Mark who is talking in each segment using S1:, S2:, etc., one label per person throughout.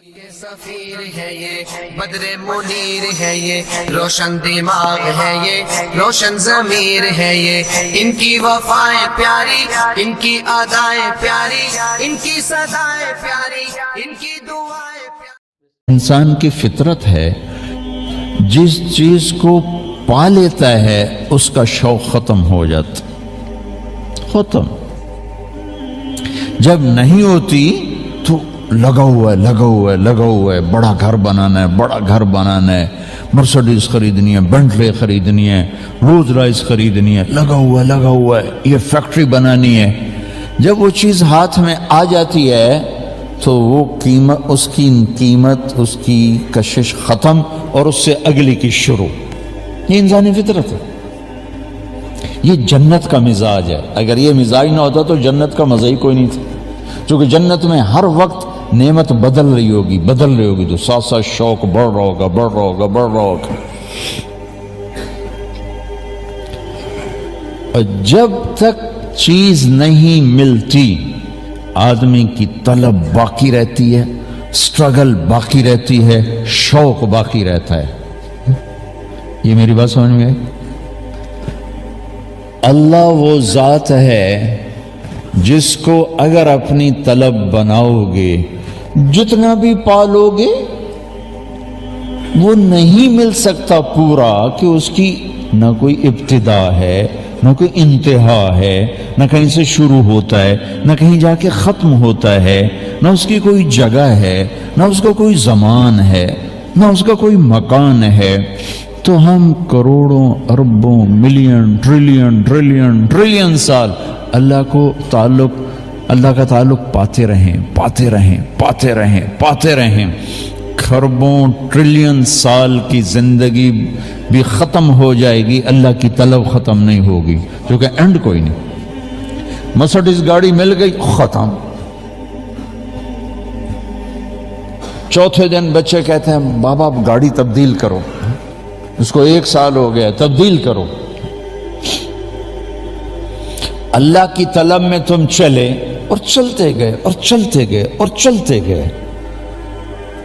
S1: سفیر ہے یہ بدر منیر ہے یہ روشن دماغ ہے یہ روشن ضمیر ہے یہ ان کی وفائیں پیاری ان کی ادائیں پیاری ان کی صدائیں پیاری ان کی دعائیں پیاری۔
S2: انسان کی فطرت ہے جس چیز کو پا لیتا ہے اس کا شوق ختم ہو جاتا، ختم۔ جب نہیں ہوتی تو لگا ہوا ہے بڑا گھر بنانا ہے، مرسڈیز خریدنی ہے، بنٹلے خریدنی ہے، رولز رائس خریدنی ہے، لگا ہوا ہے، یہ فیکٹری بنانی ہے۔ جب وہ چیز ہاتھ میں آ جاتی ہے تو وہ قیمت، اس کی کشش ختم اور اس سے اگلی کی شروع۔ یہ انسانی فطرت ہے، یہ جنت کا مزاج ہے۔ اگر یہ مزاج نہ ہوتا تو جنت کا مزہ ہی کوئی نہیں تھا، چونکہ جنت میں ہر وقت نعمت بدل رہی ہوگی تو ساتھ ساتھ شوق بڑھ رہا ہوگا۔ اور جب تک چیز نہیں ملتی آدمی کی طلب باقی رہتی ہے، سٹرگل باقی رہتی ہے، شوق باقی رہتا ہے۔ یہ میری بات سمجھ میں آئی؟ اللہ وہ ذات ہے جس کو اگر اپنی طلب بناؤ گے، جتنا بھی پالو گے وہ نہیں مل سکتا پورا، کہ اس کی نہ کوئی ابتدا ہے، نہ کوئی انتہا ہے، نہ کہیں سے شروع ہوتا ہے، نہ کہیں جا کے ختم ہوتا ہے، نہ اس کی کوئی جگہ ہے، نہ اس کا کوئی زمان ہے، نہ اس کا کوئی مکان ہے۔ تو ہم کروڑوں اربوں ملین ٹریلین سال اللہ کا تعلق پاتے رہیں، کھربوں ٹریلین سال کی زندگی بھی ختم ہو جائے گی، اللہ کی طلب ختم نہیں ہوگی، کیونکہ اینڈ کوئی نہیں۔ مرسڈیز گاڑی مل گئی، ختم۔ چوتھے دن بچے کہتے ہیں بابا اب گاڑی تبدیل کرو، اس کو 1 سال ہو گیا، تبدیل کرو۔ اللہ کی طلب میں تم چلے اور چلتے گئے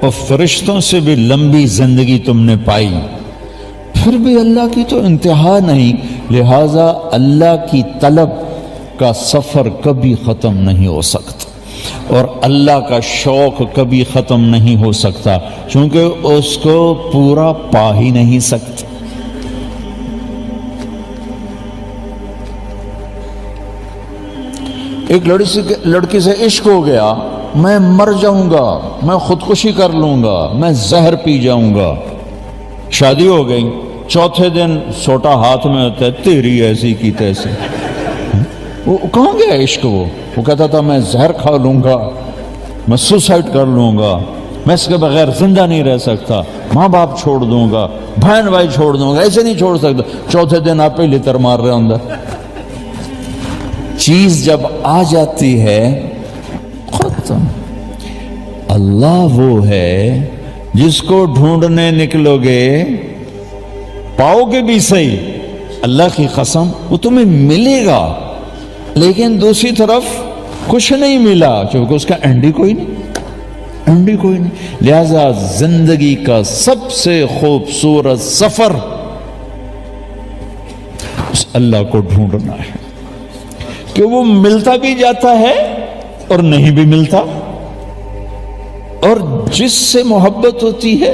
S2: اور فرشتوں سے بھی لمبی زندگی تم نے پائی، پھر بھی اللہ کی تو انتہا نہیں، لہذا اللہ کی طلب کا سفر کبھی ختم نہیں ہو سکتا اور اللہ کا شوق کبھی ختم نہیں ہو سکتا، چونکہ اس کو پورا پا ہی نہیں سکتا۔ ایک لڑکی سے عشق ہو گیا، میں مر جاؤں گا، میں خودکشی کر لوں گا، میں زہر پی جاؤں گا۔ شادی ہو گئی، چوتھے دن سوٹا ہاتھ میں ہوتا ہے، تیری ایسی کی تیسی۔ وہ کہاں گیا عشق؟ وہ کہتا تھا میں زہر کھا لوں گا، میں سوسائڈ کر لوں گا، میں اس کے بغیر زندہ نہیں رہ سکتا، ماں باپ چھوڑ دوں گا، بہن بھائی چھوڑ دوں گا، ایسے نہیں چھوڑ سکتا۔ چوتھے دن آپ پہ لتر مار رہے اندر۔ چیز جب آ جاتی ہے ختم۔ اللہ وہ ہے جس کو ڈھونڈنے نکلو گے پاؤ گے بھی صحیح، اللہ کی قسم وہ تمہیں ملے گا، لیکن دوسری طرف کچھ نہیں ملا، کیونکہ اس کا اینڈ ہی کوئی نہیں۔ لہذا زندگی کا سب سے خوبصورت سفر اس اللہ کو ڈھونڈنا ہے، کہ وہ ملتا بھی جاتا ہے اور نہیں بھی ملتا، اور جس سے محبت ہوتی ہے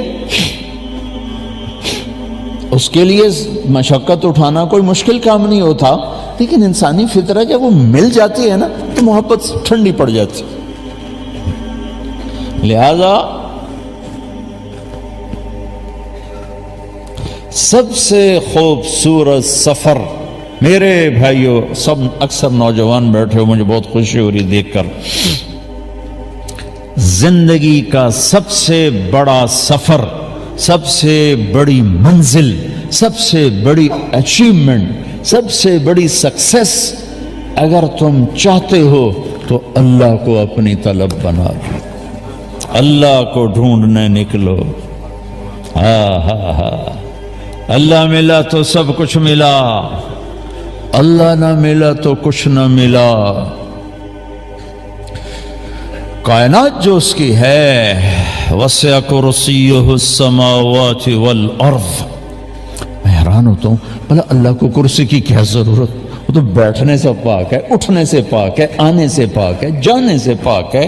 S2: اس کے لیے مشقت اٹھانا کوئی مشکل کام نہیں ہوتا، لیکن انسانی فطرت جب وہ مل جاتی ہے نا تو محبت ٹھنڈی پڑ جاتی۔ لہذا سب سے خوبصورت سفر، میرے بھائیوں سب اکثر نوجوان بیٹھے ہو، مجھے بہت خوشی ہو رہی دیکھ کر، زندگی کا سب سے بڑا سفر، سب سے بڑی منزل، سب سے بڑی اچیومنٹ، سب سے بڑی سکسیس اگر تم چاہتے ہو تو اللہ کو اپنی طلب بنا لو، اللہ کو ڈھونڈنے نکلو۔ اللہ ملا تو سب کچھ ملا، اللہ نہ ملا تو کچھ نہ ملا۔ کائنات جو اس کی ہے وسع کرسیہ السماوات والارض. میں حیران ہوتا ہوں بھلا اللہ کو کرسی کی کیا ضرورت؟ وہ تو بیٹھنے سے پاک ہے، اٹھنے سے پاک ہے، آنے سے پاک ہے، جانے سے پاک ہے.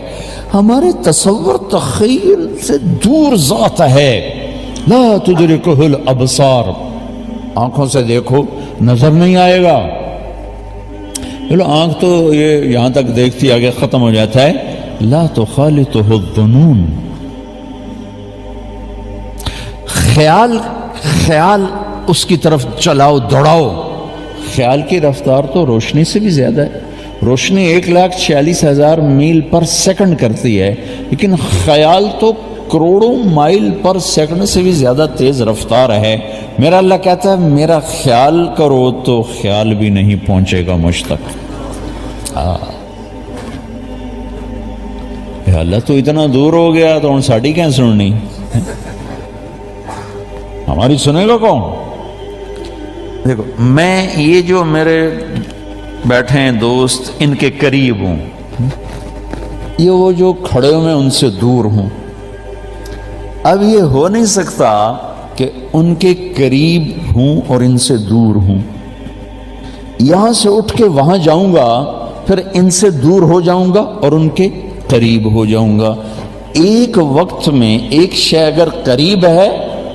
S2: ہمارے تصور تخیل سے دور ذات ہے. لا تدرکہ الابصار، آنکھوں سے دیکھو نظر نہیں آئے گا. چلو آنکھ تو یہ یہاں تک دیکھتی آگے ختم ہو جاتا ہے. لا تخالطہ الظنون، خیال اس کی طرف چلاؤ دوڑاؤ. خیال کی رفتار تو روشنی سے بھی زیادہ ہے. روشنی 1,46,000 میل پر سیکنڈ کرتی ہے، لیکن خیال تو کروڑوں مائل پر سیکنڈ سے بھی زیادہ تیز رفتار ہے. میرا اللہ کہتا ہے میرا خیال کرو تو خیال بھی نہیں پہنچے گا مجھ تک. اللہ تو اتنا دور ہو گیا تو ہن ساڑی کیا سننی؟ ہماری سنے گا کون؟ دیکھو میں یہ جو میرے بیٹھے ہیں دوست ان کے قریب ہوں، یہ وہ جو کھڑے ہوئے ان سے دور ہوں. اب یہ ہو نہیں سکتا کہ ان کے قریب ہوں اور ان سے دور ہوں. یہاں سے اٹھ کے وہاں جاؤں گا پھر ان سے دور ہو جاؤں گا اور ان کے قریب ہو جاؤں گا. ایک وقت میں ایک شے اگر قریب ہے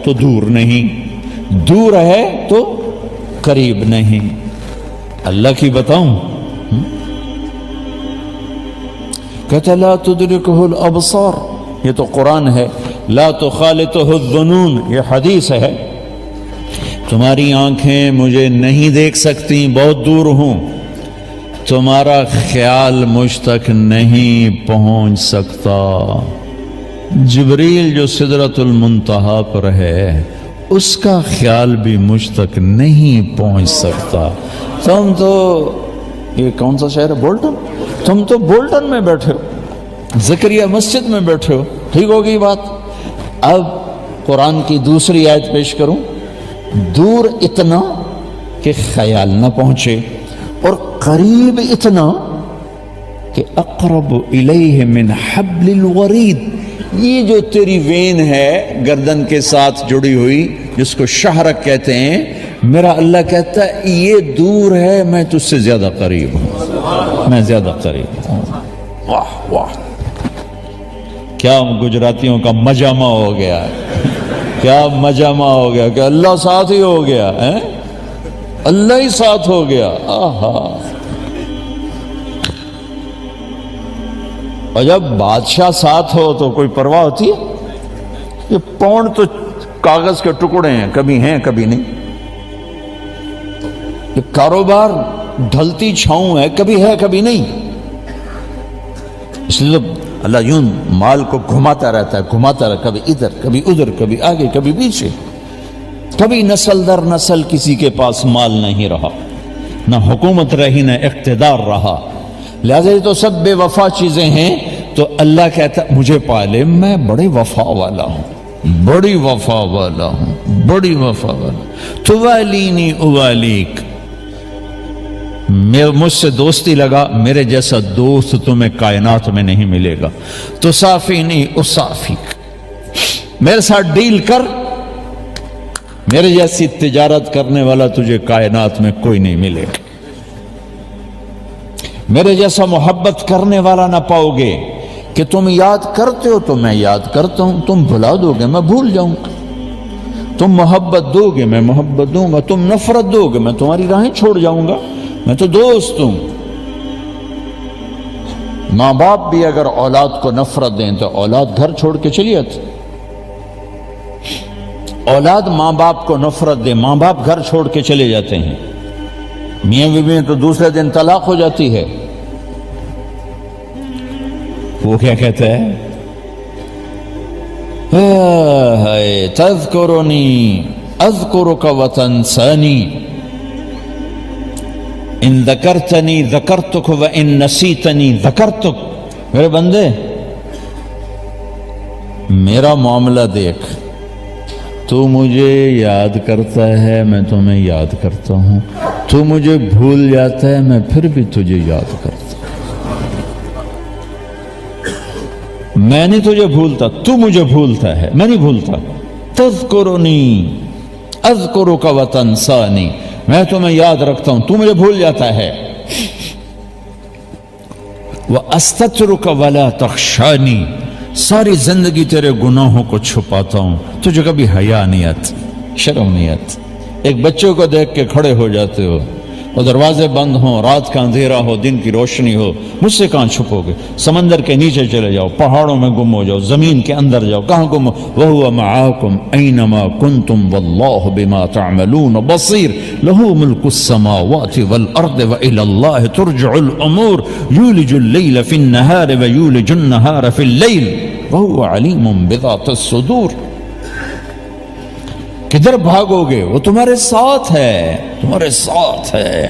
S2: تو دور نہیں، دور ہے تو قریب نہیں. اللہ کی بتاؤں، کہتا لا تدرکہ الابصار، یہ تو قرآن ہے. لا تخالطہ الظنون، یہ حدیث ہے. تمہاری آنکھیں مجھے نہیں دیکھ سکتی، بہت دور ہوں. تمہارا خیال مجھ تک نہیں پہنچ سکتا. جبریل جو سدرۃ المنتہا پر ہے اس کا خیال بھی مجھ تک نہیں پہنچ سکتا. تم تو یہ کون سا شہر ہے؟ بولٹن. تم تو بولٹن میں بیٹھے ہو، زکریا مسجد میں بیٹھے ہو. ٹھیک ہوگی بات. اب قرآن کی دوسری آیت پیش کروں. دور اتنا کہ خیال نہ پہنچے اور قریب اتنا کہ اقرب الیہ من حبل الورید. یہ جو تیری وین ہے گردن کے ساتھ جڑی ہوئی جس کو شہرک کہتے ہیں، میرا اللہ کہتا ہے یہ دور ہے، میں تجھ سے زیادہ قریب ہوں، میں زیادہ قریب ہوں. واہ واہ، کیا گجراتیوں کا مجامع ہو گیا ہے، کیا مجامع ہو گیا کہ اللہ ساتھ ہی ہو گیا ہے، اللہ ہی ساتھ ہو گیا. آہا. اور جب بادشاہ ساتھ ہو تو کوئی پرواہ ہوتی ہے؟ یہ پونڈ تو کاغذ کے ٹکڑے ہیں، کبھی ہیں کبھی نہیں. یہ کاروبار ڈھلتی چھاؤں ہے، کبھی ہے کبھی نہیں. اس لیے اللہ یوں مال کو گھماتا رہتا ہے، گھماتا رہتا ہے، کبھی ادھر کبھی ادھر، کبھی آگے کبھی پیچھے. کبھی نسل در نسل کسی کے پاس مال نہیں رہا، نہ حکومت رہی نہ اقتدار رہا. لہذا یہ تو سب بے وفا چیزیں ہیں. تو اللہ کہتا مجھے پالے، میں بڑے وفا والا ہوں، بڑی وفا والا ہوں، بڑی وفا والا. توالینی اوالیک، مجھ سے دوستی لگا، میرے جیسا دوست تمہیں کائنات میں نہیں ملے گا. تو صافینی اصافیک، میرے ساتھ ڈیل کر، میرے جیسی تجارت کرنے والا تجھے کائنات میں کوئی نہیں ملے گا. میرے جیسا محبت کرنے والا نہ پاؤ گے کہ تم یاد کرتے ہو تو میں یاد کرتا ہوں، تم بھلا دو گے میں بھول جاؤں گا. تم محبت دو گے میں محبت دوں گا، تم نفرت دو گے میں تمہاری راہیں چھوڑ جاؤں گا. میں تو دوست ہوں. ماں باپ بھی اگر اولاد کو نفرت دیں تو اولاد گھر چھوڑ کے چلی جاتی. اولاد ماں باپ کو نفرت دے، ماں باپ گھر چھوڑ کے چلے جاتے ہیں. میاں بیوی تو دوسرے دن طلاق ہو جاتی ہے. وہ کیا کہتا ہے؟ تذکرنی اذکرک وتنسانی، ان ذکرتنی ذکرتک وان نسیتنی ذکرتک. میرے بندے میرا معاملہ دیکھ، تو مجھے یاد کرتا ہے میں تمہیں یاد کرتا ہوں، تو مجھے بھول جاتا ہے میں پھر بھی تجھے یاد کرتا ہوں. میں نہیں تجھے بھولتا، تو مجھے بھولتا ہے، میں نہیں بھولتا. تذکرنی اذکرک وتنسانی، میں تمہیں یاد رکھتا ہوں، تو مجھے بھول جاتا ہے. وَأَسْتَتْرُكَ وَلَا تَخْشَانِي، ساری زندگی تیرے گناہوں کو چھپاتا ہوں، تجھے کبھی حیا نہیں آتی، شرم نہیں آتی. ایک بچے کو دیکھ کے کھڑے ہو جاتے ہو، وہ دروازے بند ہوں، رات کا اندھیرا ہو، دن کی روشنی ہو، مجھ سے کہاں چھپو گے؟ سمندر کے نیچے چلے جاؤ، پہاڑوں میں گم ہو جاؤ، زمین کے اندر جاؤ، کہاں گم ہو؟ وَهُوَ مَعَاكُمْ أَيْنَمَا كُنْتُمْ وَاللَّهُ بِمَا تَعْمَلُونَ بَصِيرٌ لَهُ مُلْكُ السَّمَاوَاتِ وَالْأَرْضِ وَإِلَى اللَّهِ تُرْجَعُ الْأُمُورُ يُولِجُ اللَّيْلَ فِي النَّهَارِ وَيُولِجُ النَّهَارَ فِي اللَّيْلِ وَهُوَ عَلِيمٌ بِذَاتِ الصُّدُورِ. کدھر بھاگو گے؟ وہ تمہارے ساتھ ہے، تمہارے ساتھ ہے.